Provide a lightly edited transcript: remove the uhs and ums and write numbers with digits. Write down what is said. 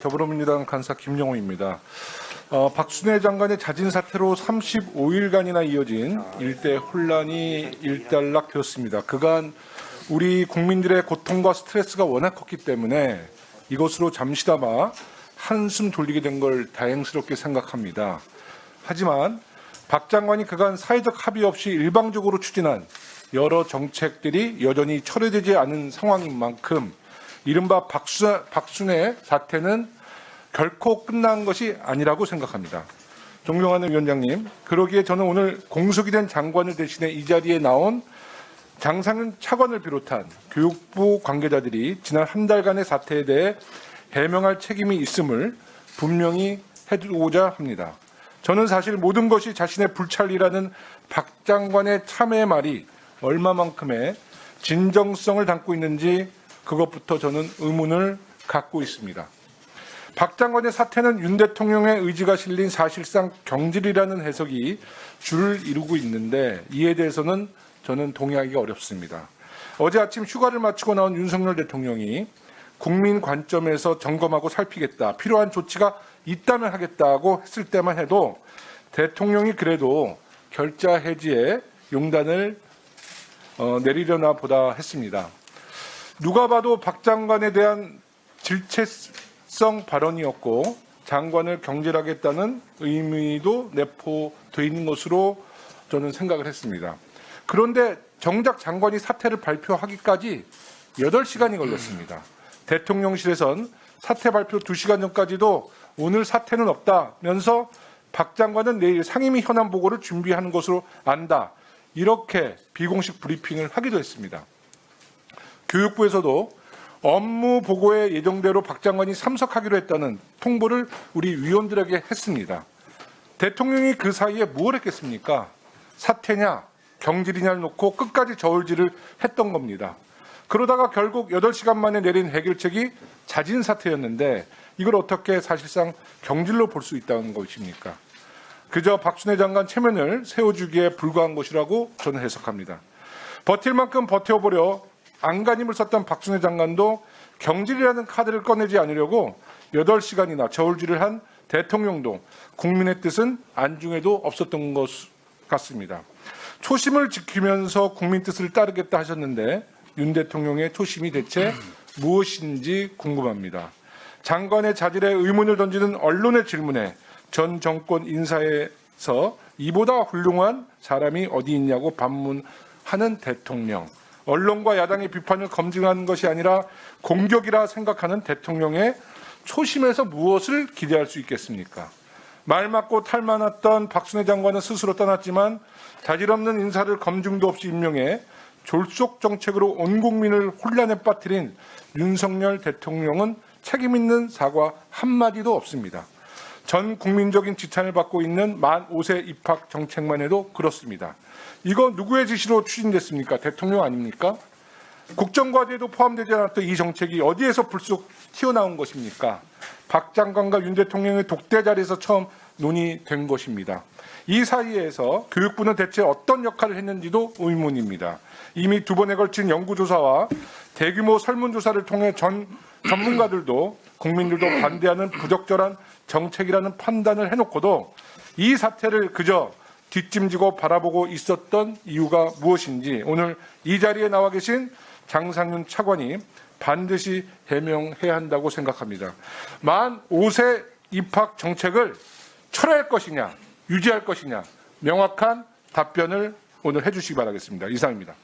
더불어민주당 간사 김영호입니다. 박순애 장관의 자진 사퇴로 35일간이나 이어진 일대 혼란이 일단락되었습니다. 그간 우리 국민들의 고통과 스트레스가 워낙 컸기 때문에 이것으로 잠시나마 한숨 돌리게 된 걸 다행스럽게 생각합니다. 하지만 박 장관이 그간 사회적 합의 없이 일방적으로 추진한 여러 정책들이 여전히 철회되지 않은 상황인 만큼 이른바 박순애 사태는 결코 끝난 것이 아니라고 생각합니다. 존경하는 위원장님, 그러기에 저는 오늘 공석이 된 장관을 대신해 이 자리에 나온 장상윤 차관을 비롯한 교육부 관계자들이 지난 한 달간의 사태에 대해 해명할 책임이 있음을 분명히 해두고자 합니다. 저는 사실 모든 것이 자신의 불찰이라는 박 장관의 참회의 말이 얼마만큼의 진정성을 담고 있는지 그것부터 저는 의문을 갖고 있습니다. 박 장관의 사퇴는 윤 대통령의 의지가 실린 사실상 경질이라는 해석이 줄을 이루고 있는데 이에 대해서는 저는 동의하기가 어렵습니다. 어제 아침 휴가를 마치고 나온 윤석열 대통령이 국민 관점에서 점검하고 살피겠다, 필요한 조치가 있다면 하겠다고 했을 때만 해도 대통령이 그래도 결자 해지에 용단을 내리려나 보다 했습니다. 누가 봐도 박 장관에 대한 질책성 발언이었고 장관을 경질하겠다는 의미도 내포되어 있는 것으로 저는 생각을 했습니다. 그런데 정작 장관이 사퇴를 발표하기까지 8시간이 걸렸습니다. 대통령실에선 사퇴 발표 2시간 전까지도 오늘 사퇴는 없다면서 박 장관은 내일 상임위 현안 보고를 준비하는 것으로 안다, 이렇게 비공식 브리핑을 하기도 했습니다. 교육부에서도 업무 보고에 예정대로 박 장관이 참석하기로 했다는 통보를 우리 위원들에게 했습니다. 대통령이 그 사이에 뭘 했겠습니까? 사퇴냐 경질이냐를 놓고 끝까지 저울질을 했던 겁니다. 그러다가 결국 8시간 만에 내린 해결책이 자진 사퇴였는데 이걸 어떻게 사실상 경질로 볼 수 있다는 것입니까? 그저 박순애 장관 체면을 세워주기에 불과한 것이라고 저는 해석합니다. 버틸 만큼 버텨보려 안간힘을 썼던 박순애 장관도 경질이라는 카드를 꺼내지 않으려고 8시간이나 저울질을 한 대통령도 국민의 뜻은 안중에도 없었던 것 같습니다. 초심을 지키면서 국민 뜻을 따르겠다 하셨는데 윤 대통령의 초심이 대체 무엇인지 궁금합니다. 장관의 자질에 의문을 던지는 언론의 질문에 전 정권 인사에서 이보다 훌륭한 사람이 어디 있냐고 반문하는 대통령, 언론과 야당의 비판을 검증하는 것이 아니라 공격이라 생각하는 대통령의 초심에서 무엇을 기대할 수 있겠습니까? 말 맞고 탈 많았던 박순애 장관은 스스로 떠났지만 자질 없는 인사를 검증도 없이 임명해 졸속 정책으로 온 국민을 혼란에 빠뜨린 윤석열 대통령은 책임 있는 사과 한마디도 없습니다. 전 국민적인 지탄을 받고 있는 만 5세 입학 정책만 해도 그렇습니다. 이거 누구의 지시로 추진됐습니까? 대통령 아닙니까? 국정과제에도 포함되지 않았던 이 정책이 어디에서 불쑥 튀어나온 것입니까? 박 장관과 윤 대통령의 독대 자리에서 처음 논의된 것입니다. 이 사이에서 교육부는 대체 어떤 역할을 했는지도 의문입니다. 이미 2번에 걸친 연구조사와 대규모 설문조사를 통해 전문가들도 국민들도 반대하는 부적절한 정책이라는 판단을 해놓고도 이 사태를 그저 뒷짐지고 바라보고 있었던 이유가 무엇인지 오늘 이 자리에 나와 계신 장상윤 차관이 반드시 해명해야 한다고 생각합니다. 만 5세 입학 정책을 철회할 것이냐 유지할 것이냐 명확한 답변을 오늘 해주시기 바라겠습니다. 이상입니다.